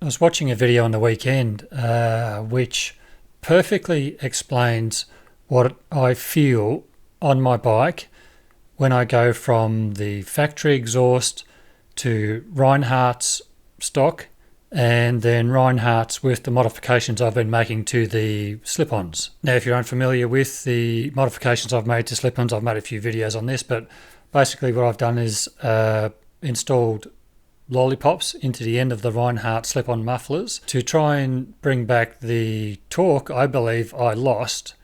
I was watching a video on the weekend which perfectly explains what I feel on my bike when I go from the factory exhaust to Reinhardt's stock and then Reinhardt's with the modifications I've been making to the slip-ons. Now, if you're unfamiliar with the modifications I've made to slip-ons, I've made a few videos on this, but basically what I've done is installed lollipops into the end of the Reinhardt slip-on mufflers to try and bring back the torque I believe I lost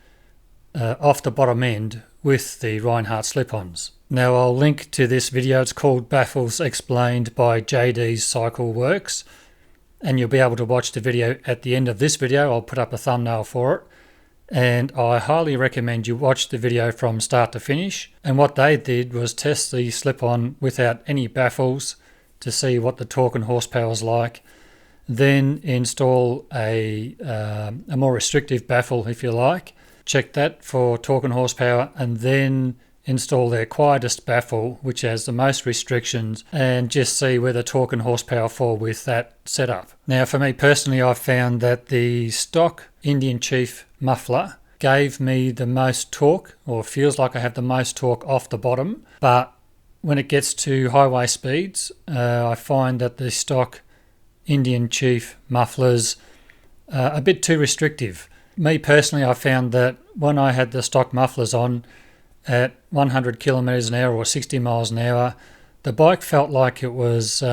off the bottom end with the Reinhardt slip-ons. Now, I'll link to this video. It's called Baffles Explained by JD's Cycle Works, and you'll be able to watch the video at the end of this video. I'll put up a thumbnail for it, and I highly recommend you watch the video from start to finish. And what they did was test the slip-on without any baffles to see what the torque and horsepower is like, then install a more restrictive baffle, if you like, check that for torque and horsepower, and then install their quietest baffle, which has the most restrictions, and just see where the torque and horsepower fall with that setup. Now, for me personally, I've found that the stock Indian Chief muffler gave me the most torque, or feels like I have the most torque off the bottom, but when it gets to highway speeds, I find that the stock Indian Chief mufflers are a bit too restrictive. Me personally, I found that when I had the stock mufflers on at 100 kilometres an hour or 60 miles an hour, the bike felt like it was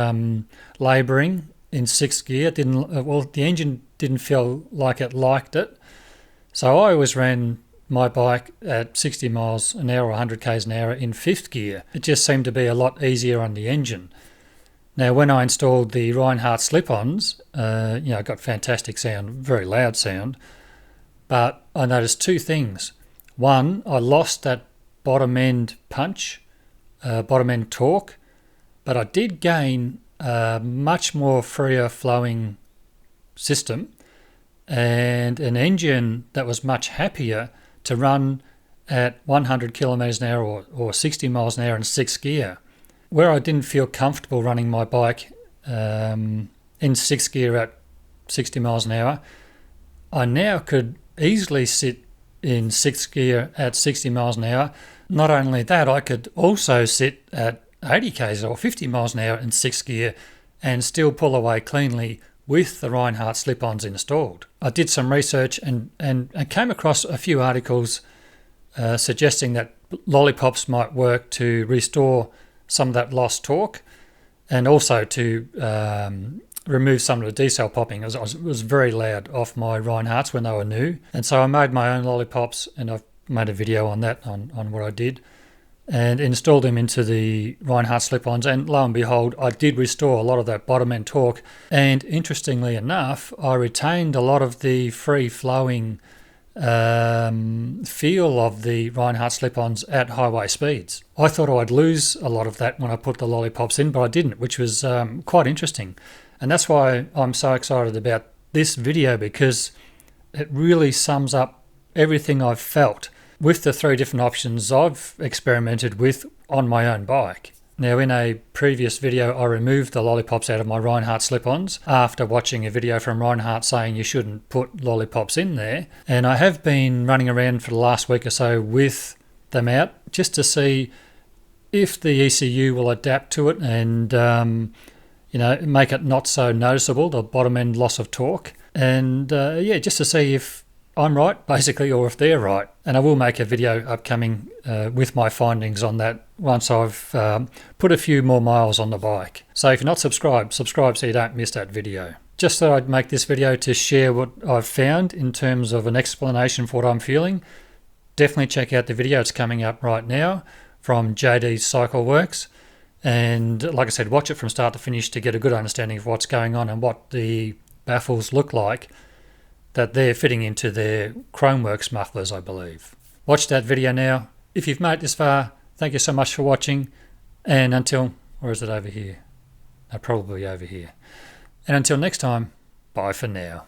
labouring in sixth gear. The engine didn't feel like it liked it. So I always ran my bike at 60 miles an hour or 100 k's an hour in fifth gear. It just seemed to be a lot easier on the engine. Now, when I installed the Reinhardt slip-ons, I got fantastic sound, very loud sound, but I noticed two things. One, I lost that bottom end punch, bottom end torque, but I did gain a much more freer flowing system and an engine that was much happier to run at 100 kilometres an hour or 60 miles an hour in sixth gear. Where I didn't feel comfortable running my bike in sixth gear at 60 miles an hour, I now could easily sit in sixth gear at 60 miles an hour. Not only that, I could also sit at 80 k's or 50 miles an hour in sixth gear and still pull away cleanly with the Reinhardt slip-ons installed. I did some research and came across a few articles suggesting that lollipops might work to restore some of that lost torque and also to remove some of the decel popping. It was very loud off my Reinhardts when they were new. And so I made my own lollipops, and I've made a video on that, on what I did, and installed them into the Reinhardt slip-ons, and lo and behold, I did restore a lot of that bottom end torque, and interestingly enough, I retained a lot of the free-flowing feel of the Reinhardt slip-ons at highway speeds. I thought I'd lose a lot of that when I put the lollipops in, but I didn't, which was quite interesting. And that's why I'm so excited about this video, because it really sums up everything I've felt with the three different options I've experimented with on my own bike. Now, in a previous video, I removed the lollipops out of my Reinhardt slip-ons after watching a video from Reinhardt saying you shouldn't put lollipops in there. And I have been running around for the last week or so with them out just to see if the ECU will adapt to it and make it not so noticeable, the bottom end loss of torque. And just to see if I'm right, basically, or if they're right. And I will make a video upcoming with my findings on that once I've put a few more miles on the bike. So if you're not subscribed, subscribe so you don't miss that video. Just thought I'd make this video to share what I've found in terms of an explanation for what I'm feeling. Definitely check out the video. It's coming up right now from JD's Cycle Works. And like I said, watch it from start to finish to get a good understanding of what's going on and what the baffles look like that they're fitting into their Chromeworks mufflers, I believe. Watch that video now. If you've made it this far, thank you so much for watching. And until, or is it over here? No, probably over here. And until next time, bye for now.